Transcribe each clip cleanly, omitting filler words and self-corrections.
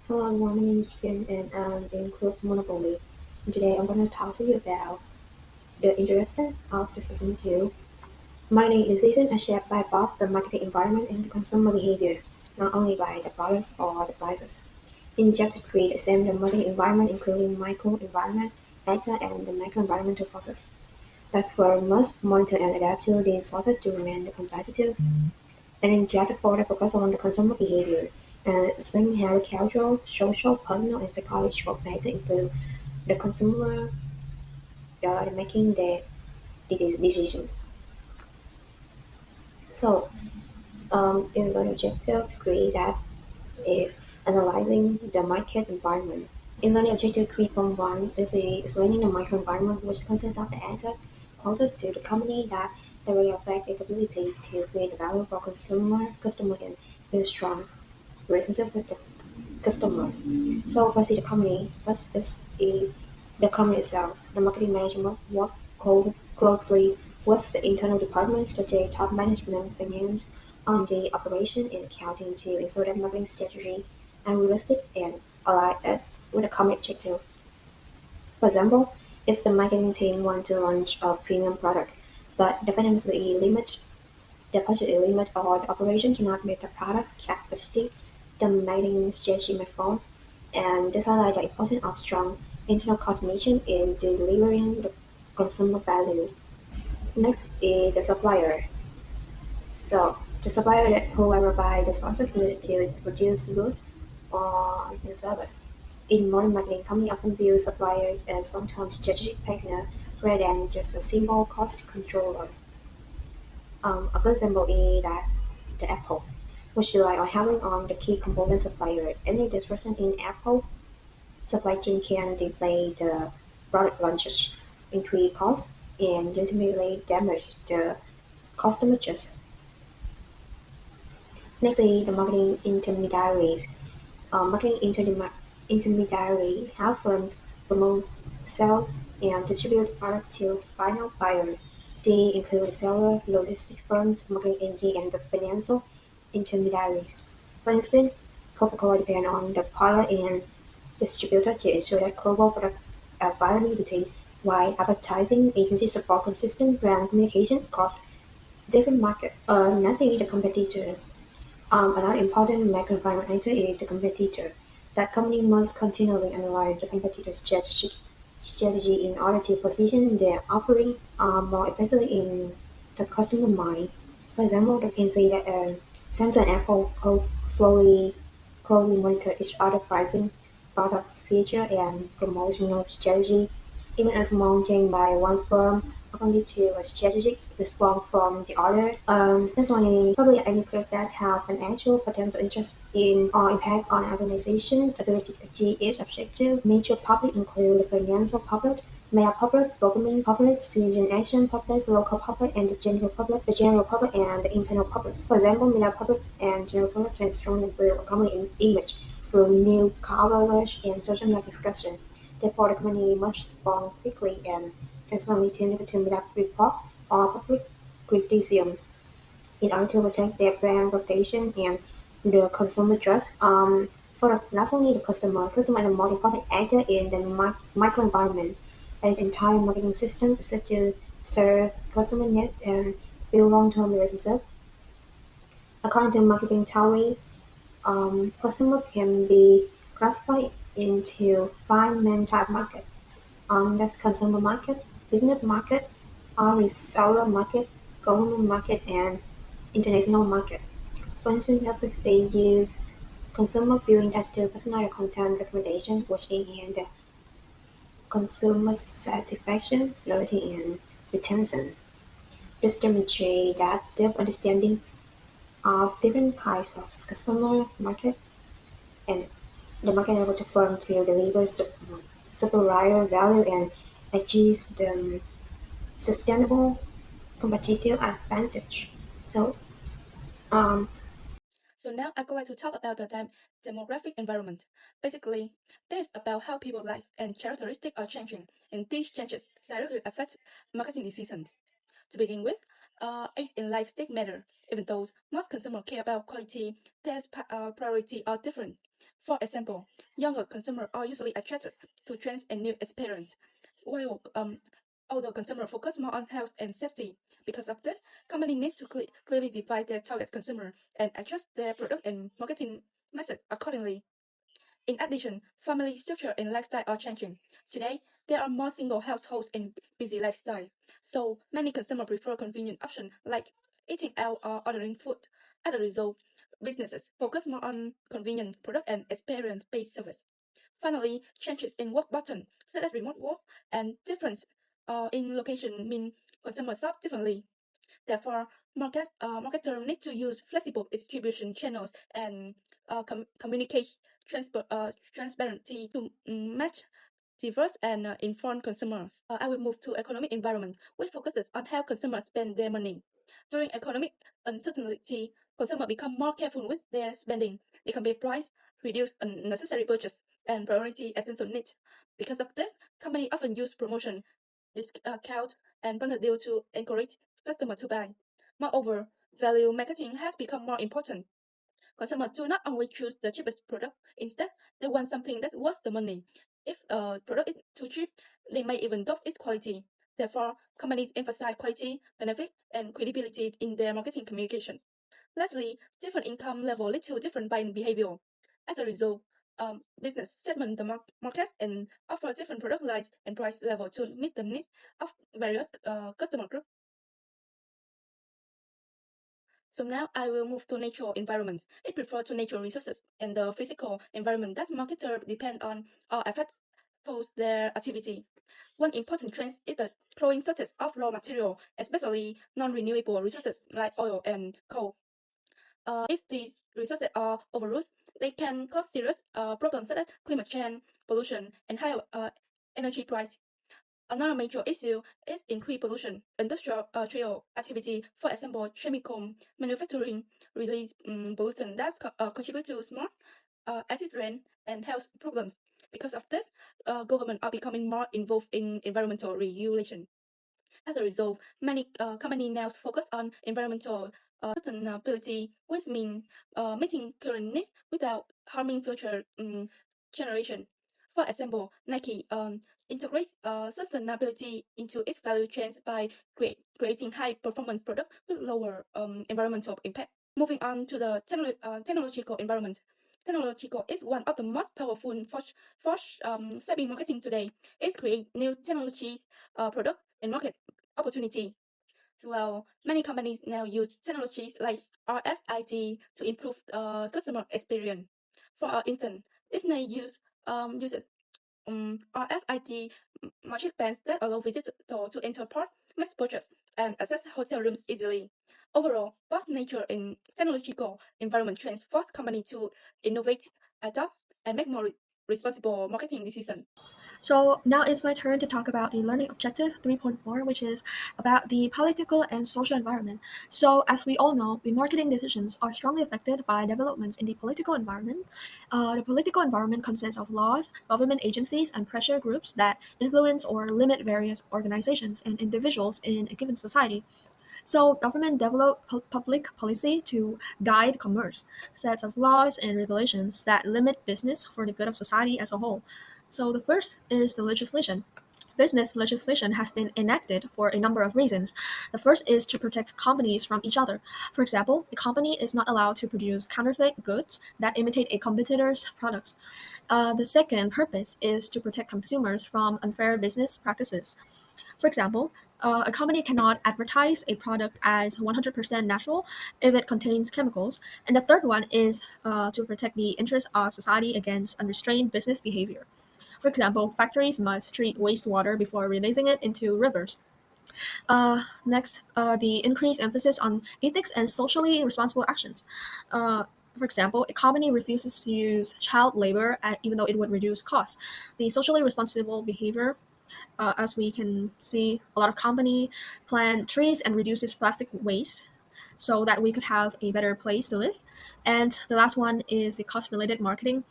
Hello, my name is Jen and I'm in Group Monopoly. And today I'm going to talk to you about the interesting of the season 2. Marketing decisions are shaped by both the marketing environment and the consumer behavior, not only by the products or the prices. In Chapter 3, examine the marketing environment including microenvironment, data, and the macroenvironmental forces. That firm must monitor and adapt to these forces to remain competitive. And in Chapter 4, they focus on the consumer behavior and explain how cultural, social, personal, and psychological factors influence the consumer making the decision. So, in the objective three, that is analyzing the market environment. In learning objective 3.1, is explaining the microenvironment, which consists of the data closest to the company that directly affect its ability to create value for customer, and build strong relationship with the customer. So first is the company. First is the company itself. The marketing management work closely with the internal departments such as top management, finance, on the operation and accounting to ensure that marketing strategy and realistic and aligned with the company objective. For example, if the marketing team want to launch a premium product, but definitely the budget is limited or the operation cannot meet the product capacity, the marketing strategy may fall, and this highlights the importance of strong internal coordination in delivering the consumer value. Next is the supplier. So the supplier that whoever buy the sources needed to produce goods or the service. In modern marketing, companies often view suppliers as long-term strategic partner rather than just a simple cost controller. A good example is that the Apple, which rely on having on the key component supplier. Any disruption in Apple supply chain can delay the product launches, increase costs, and ultimately damage the customer trust. Next is the marketing intermediaries. Intermediary help firms promote, sell, and distribute product to final buyer. They include seller, logistics firms, marketing agency, and the financial intermediaries. For instance, Coca-Cola depends on the product and distributor to ensure that global product availability, while advertising agencies support consistent brand communication across different markets. Lastly, the competitor. Another important microenvironment is the competitor. That company must continually analyze the competitor's strategy in order to position their offering more effectively in the customer mind. For example, they can say that Samsung and Apple closely monitor each other pricing, products, feature, and promotional strategy. Even a small change by one firm often leads to a strategic response from the other. This one is probably any group that have an actual potential interest in or impact on an organization's ability to achieve its objective. Major public include the financial public, mayor public, government public, citizen action public, local public, and the general public and the internal public. For example, mayor public and general public can strongly build a company image through new coverage and social media discussion. Therefore, the company must respond quickly and transparently to negative media report or public criticism in order to protect their brand reputation and the consumer trust. For not only the customer is the most important actor in the microenvironment. An entire marketing system is set to serve customer needs and build long-term relationships. According to marketing theory, customer can be classified into five main type market. That's consumer market, business market, reseller market, government market, and international market. For instance, Netflix they use consumer viewing as to personalized content recommendation, which enhance the consumer satisfaction, loyalty, and retention. This demonstrates that deep understanding of different types of customer market and the market able to firm to deliver superior value and achieve the sustainable competitive advantage. So, um, So now I'm going to talk about the demographic environment. Basically, this is about how people life and characteristics are changing, and these changes directly affect marketing decisions. To begin with, age and life stage matter, even though most consumers care about quality, taste priority are different. For example, younger consumers are usually attracted to trends and new experience, while older consumers focus more on health and safety. Because of this, companies need to clearly divide their target consumer and adjust their product and marketing message accordingly. In addition, family structure and lifestyle are changing. Today, there are more single households and busy lifestyle, so many consumers prefer convenient options like eating out or ordering food. As a result, businesses focus more on convenient product and experience-based service. Finally, changes in work pattern, such as remote work and difference in location, mean consumers shop differently. Therefore, marketers need to use flexible distribution channels and communicate transparency to match diverse and informed consumers. I will move to economic environment, which focuses on how consumers spend their money. During economic uncertainty, consumers become more careful with their spending. They compare price, reduce unnecessary purchase, and priority essential needs. Because of this, companies often use promotion, discount, and bundle deal to encourage customers to buy. Moreover, value marketing has become more important. Consumers do not only choose the cheapest product, instead, they want something that's worth the money. If a product is too cheap, they may even doubt its quality. Therefore, companies emphasize quality, benefit, and credibility in their marketing communication. Lastly, different income level lead to different buying behavior. As a result, business segment the market and offer different product lines and price level to meet the needs of various customer groups. So now I will move to natural environments. It refers to natural resources and the physical environment that marketers depend on or affect through their activity. One important trend is the growing shortage of raw material, especially non-renewable resources like oil and coal. If these resources are overused, they can cause serious problems such as climate change, pollution, and higher energy price. Another major issue is increased pollution. Industrial activity, for example, chemical manufacturing, release pollution that contribute to smart acid rain and health problems. Because of this, government are becoming more involved in environmental regulation. As a result, many companies now focus on environmental sustainability, which means meeting current needs without harming future generation. For example, Nike integrates sustainability into its value chain by creating high-performance products with lower environmental impact. Moving on to the technological environment. Technological is one of the most powerful force shaping marketing today. It creates new technologies, product, and market opportunity. Well, many companies now use technologies like RFID to improve customer experience. For instance, Disney uses RFID magic bands that allow visitors to enter park, make purchase, and access hotel rooms easily. Overall, both nature and technological environment trends force companies to innovate, adapt, and make more responsible marketing decisions. So now it's my turn to talk about the learning objective 3.4, which is about the political and social environment. So as we all know, the marketing decisions are strongly affected by developments in the political environment. The political environment consists of laws, government agencies, and pressure groups that influence or limit various organizations and individuals in a given society. So government develop public policy to guide commerce, sets of laws and regulations that limit business for the good of society as a whole. So the first is the legislation. Business legislation has been enacted for a number of reasons. The first is to protect companies from each other. For example, a company is not allowed to produce counterfeit goods that imitate a competitor's products. The second purpose is to protect consumers from unfair business practices. For example, a company cannot advertise a product as 100% natural if it contains chemicals. And the third one is to protect the interests of society against unrestrained business behavior. For example, factories must treat wastewater before releasing it into rivers. Next, the increased emphasis on ethics and socially responsible actions. For example, a company refuses to use child labor even though it would reduce costs. The socially responsible behavior, as we can see, a lot of company plant trees and reduces plastic waste so that we could have a better place to live. And the last one is the cost-related marketing.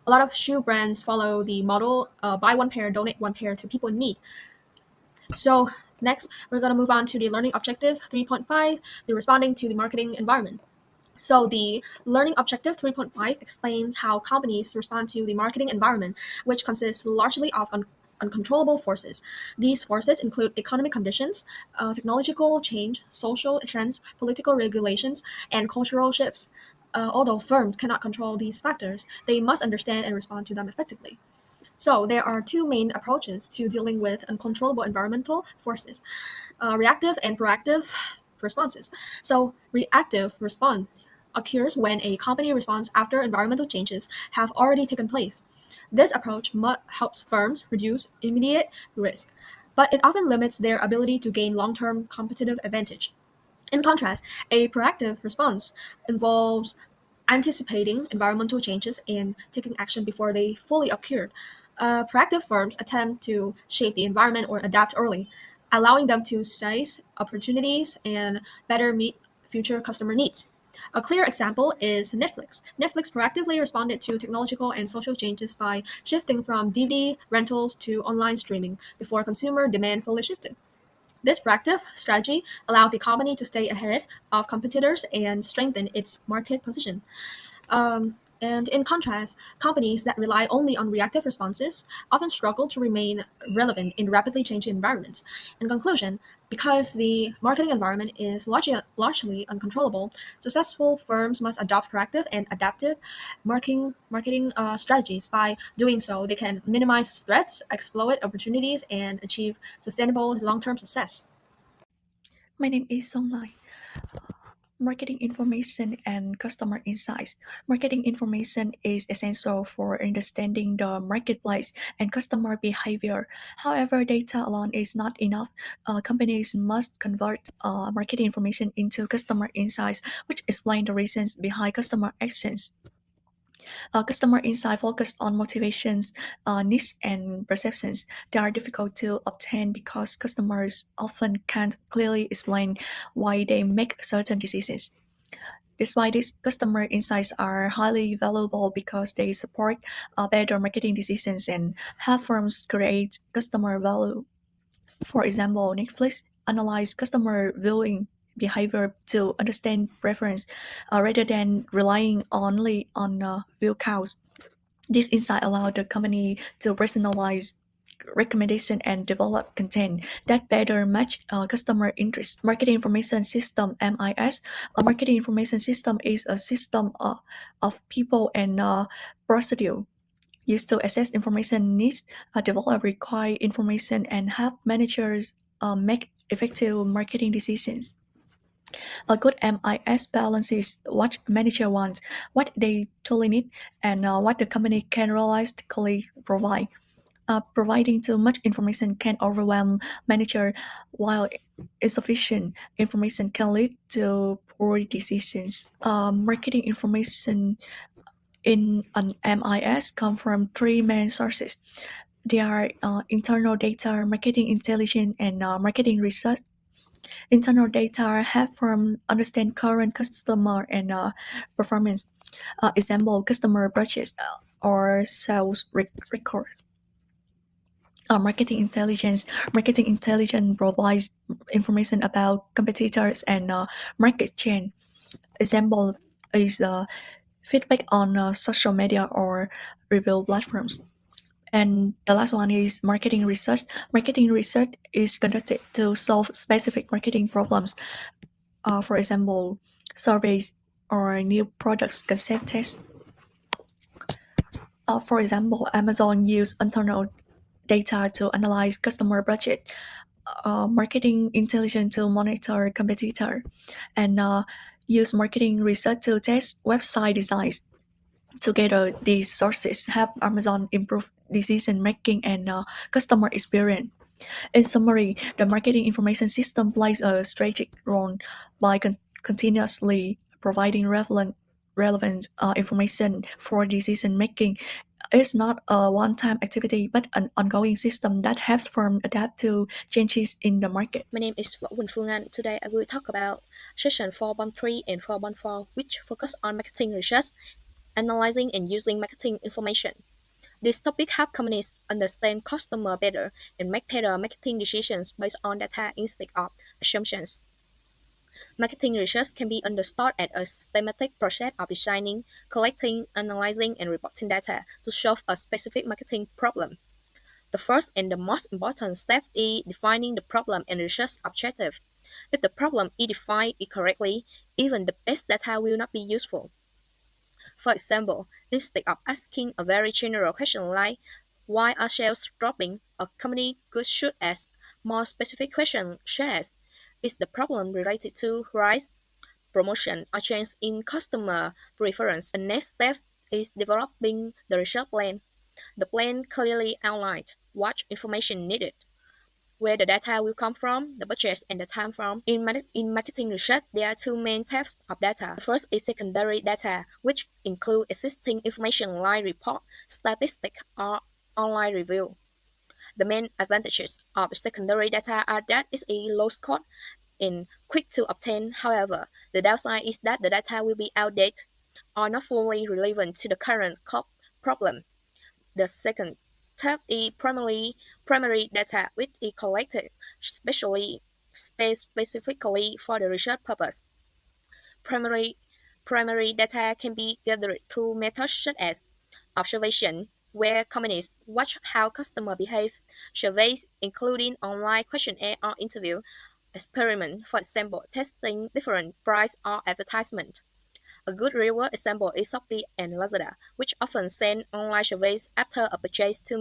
A lot of shoe brands follow the model buy one pair, donate one pair to people in need. So next, we're going to move on to the learning objective 3.5, the responding to the marketing environment. So the Learning Objective 3.5 explains how companies respond to the marketing environment, which consists largely of uncontrollable forces. These forces include economic conditions, technological change, social trends, political regulations, and cultural shifts. Although firms cannot control these factors, they must understand and respond to them effectively. So there are two main approaches to dealing with uncontrollable environmental forces: reactive and proactive responses. So, reactive response occurs when a company responds after environmental changes have already taken place. This approach helps firms reduce immediate risk, but it often limits their ability to gain long term competitive advantage. In contrast, a proactive response involves anticipating environmental changes and taking action before they fully occur. Proactive firms attempt to shape the environment or adapt early, allowing them to seize opportunities and better meet future customer needs. A clear example is Netflix. Netflix proactively responded to technological and social changes by shifting from DVD rentals to online streaming before consumer demand fully shifted. This proactive strategy allowed the company to stay ahead of competitors and strengthen its market position. And in contrast, companies that rely only on reactive responses often struggle to remain relevant in rapidly changing environments. In conclusion, because the marketing environment is largely uncontrollable, successful firms must adopt proactive and adaptive marketing strategies. By doing so, they can minimize threats, exploit opportunities, and achieve sustainable long-term success. My name is Song Lai. Marketing information and customer insights. Marketing information is essential for understanding the marketplace and customer behavior. However, data alone is not enough. Companies must convert marketing information into customer insights, which explain the reasons behind customer actions. Customer insight focus on motivations, needs, and perceptions. They are difficult to obtain because customers often can't clearly explain why they make certain decisions. Despite this, customer insights are highly valuable because they support better marketing decisions and help firms create customer value. For example, Netflix analyze customer viewing behavior to understand preference rather than relying only on view counts. This insight allowed the company to personalize recommendation and develop content that better match customer interest. Marketing Information System (MIS). A marketing information system is a system of people and procedure used to assess information needs, develop required information, and help managers make effective marketing decisions. A good MIS balances what manager wants, what they truly need, and what the company can realistically provide. Providing too much information can overwhelm manager, while insufficient information can lead to poor decisions. Marketing information in an MIS come from three main sources. They are internal data, marketing intelligence, and marketing research. Internal data help firms understand current customer and performance. Example, customer purchase or sales record. Marketing intelligence provides information about competitors and market trend. Example is feedback on social media or review platforms. And the last one is marketing research. Marketing research is conducted to solve specific marketing problems. For example, surveys or new products concept tests. For example, Amazon use internal data to analyze customer budget, marketing intelligence to monitor competitor, and use marketing research to test website designs. Together, these sources help Amazon improve decision making and customer experience. In summary, the marketing information system plays a strategic role by continuously providing relevant information for decision making. It's not a one-time activity, but an ongoing system that helps firms adapt to changes in the market. My name is Võ Quỳnh Phương Anh. Today I will talk about session 4.3 and 4.4, which focus on marketing research, analyzing and using marketing information. This topic helps companies understand customer better and make better marketing decisions based on data instead of assumptions. Marketing research can be understood as a systematic process of designing, collecting, analyzing, and reporting data to solve a specific marketing problem. The first and the most important step is defining the problem and research objective. If the problem is defined incorrectly, even the best data will not be useful. For example, instead of asking a very general question like why are sales dropping, a company could should ask more specific questions such as is the problem related to price, promotion, or change in customer preference? The next step is developing the research plan. The plan clearly outlined what information needed, where the data will come from, the budget, and the time from. In marketing research, there are two main types of data. The first is secondary data, which include existing information like report, statistics, or online review. The main advantages of secondary data are that it's a low cost and quick to obtain. However, the downside is that the data will be outdated or not fully relevant to the current problem. The second type is primary data, which is collected specifically for the research purpose. Primary primary data can be gathered through methods such as observation, where companies watch how customers behave, surveys, including online questionnaire or interview, experiment, for example, testing different price or advertisement. A good real-world example is Shopee and Lazada, which often send online surveys after a purchase to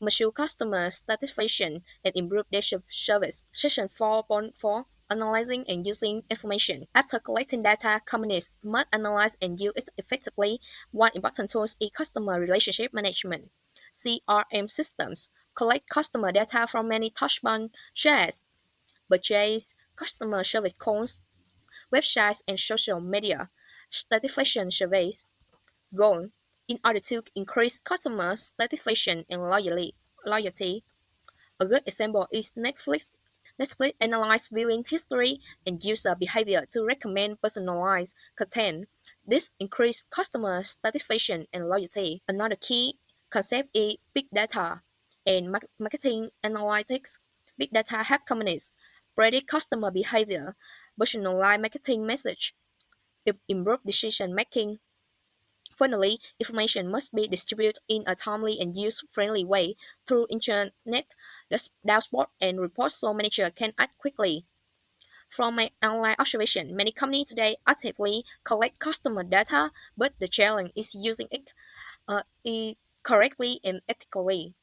measure customer satisfaction and improve their service. Section 4.4, Analyzing and using information. After collecting data, companies must analyze and use it effectively. One important tool is customer relationship management. CRM systems collect customer data from many touchpoints, such as purchase, customer service calls, websites, and social media. Satisfaction surveys goal in order to increase customer satisfaction and loyalty. A good example is Netflix. Netflix analyzes viewing history and user behavior to recommend personalized content. This increases customer satisfaction and loyalty. Another key concept is big data and marketing analytics. Big data help companies predict customer behavior, personalize marketing message, improve decision making. Finally, information must be distributed in a timely and user-friendly way through internet dashboard and reports so managers can act quickly. From my online observation, many companies today actively collect customer data, but the challenge is using it correctly and ethically.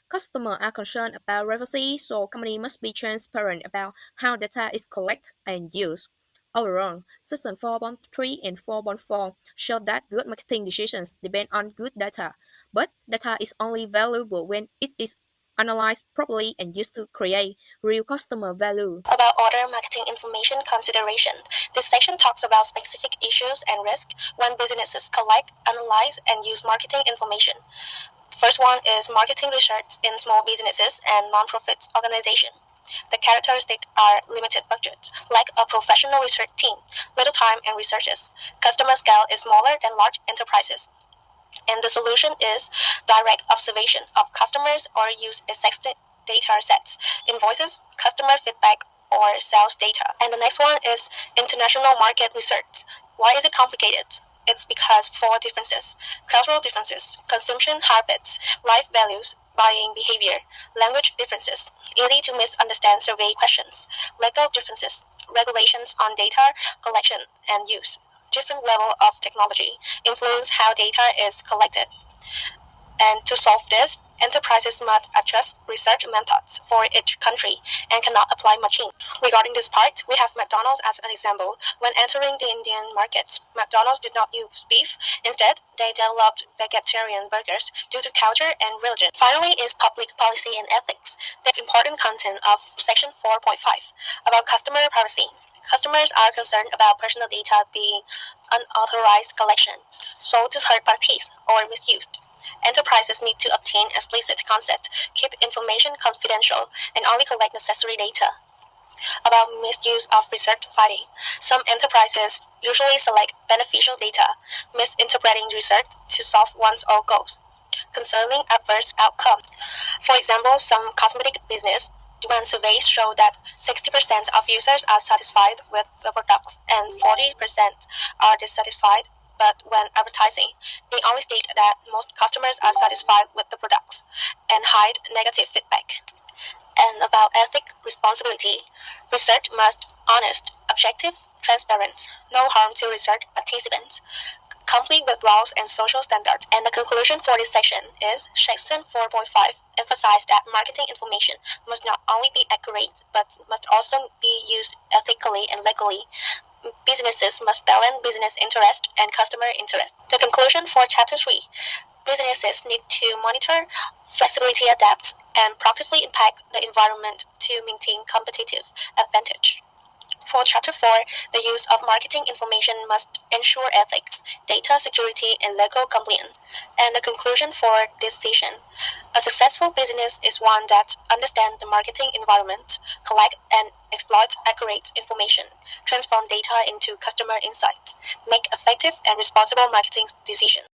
Customers are concerned about privacy, so companies must be transparent about how data is collected and used. Overall, Section 4.3 and 4.4 show that good marketing decisions depend on good data, but data is only valuable when it is analyzed properly and used to create real customer value. About other marketing information consideration, this section talks about specific issues and risks when businesses collect, analyze, and use marketing information. The first one is marketing research in small businesses and non-profit organizations. The characteristics are limited budget, like a professional research team, little time and researches. Customer scale is smaller than large enterprises. And the solution is direct observation of customers or use existing data sets, invoices, customer feedback, or sales data. And the next one is international market research. Why is it complicated? It's because four differences: cultural differences, consumption habits, life values, buying behavior, language differences, easy to misunderstand survey questions, legal differences, regulations on data collection and use, different level of technology influence how data is collected. And to solve this, enterprises must adjust research methods for each country and cannot apply machine. Regarding this part, we have McDonald's as an example. When entering the Indian market, McDonald's did not use beef. Instead, they developed vegetarian burgers due to culture and religion. Finally is public policy and ethics, the important content of Section 4.5 about customer privacy. Customers are concerned about personal data being unauthorized collection, sold to third parties, or misused. Enterprises need to obtain explicit consent, keep information confidential, and only collect necessary data. About misuse of research finding, some enterprises usually select beneficial data, misinterpreting research to solve one's own goals, concerning adverse outcome. For example, some cosmetic business Demand surveys show that 60% of users are satisfied with the products and 40% are dissatisfied. But when advertising, they only state that most customers are satisfied with the products and hide negative feedback. And about ethic responsibility, research must be honest, objective, transparent, no harm to research participants, complete with laws and social standards. And the conclusion for this section is Section 4.5 emphasized that marketing information must not only be accurate but must also be used ethically and legally. Businesses must balance business interest and customer interest. The conclusion for Chapter 3. Businesses need to monitor, flexibly adapt, and proactively impact the environment to maintain competitive advantage. For Chapter 4, the use of marketing information must ensure ethics, data security, and legal compliance. And the conclusion for this session, a successful business is one that understands the marketing environment, collect and exploit accurate information, transform data into customer insights, make effective and responsible marketing decisions.